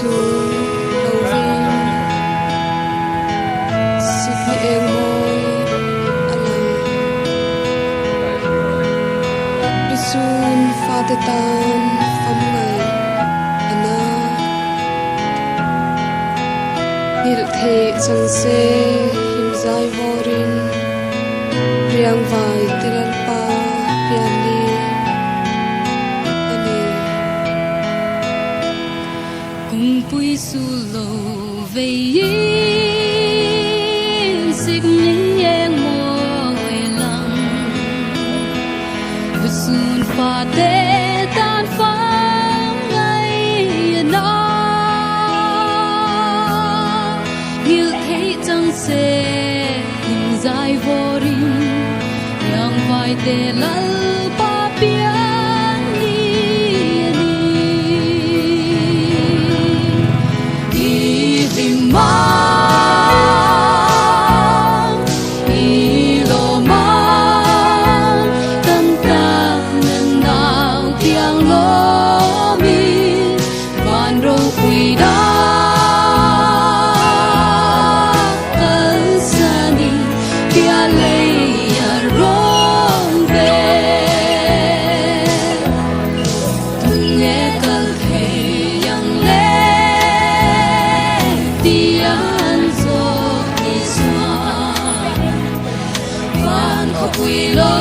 sun loving sipi eng moi alang bisun fatetan famngai ana nil the chang se him zai vorin riang vai tiran pa pian ni cùng pui su lo về yên xích ní em môi lăng vừa xuân pha tê tan phang ngày nó như thấy chẳng sẽ hình dài vô rin yang vai tê lal pa pian ni mang ilo mang tan tan nên nào tiếng lô mi van rong quy đa cơn sani kia lấy rong về tung nghe cơn thề yang lệ tian zo ni sa van ko quy lo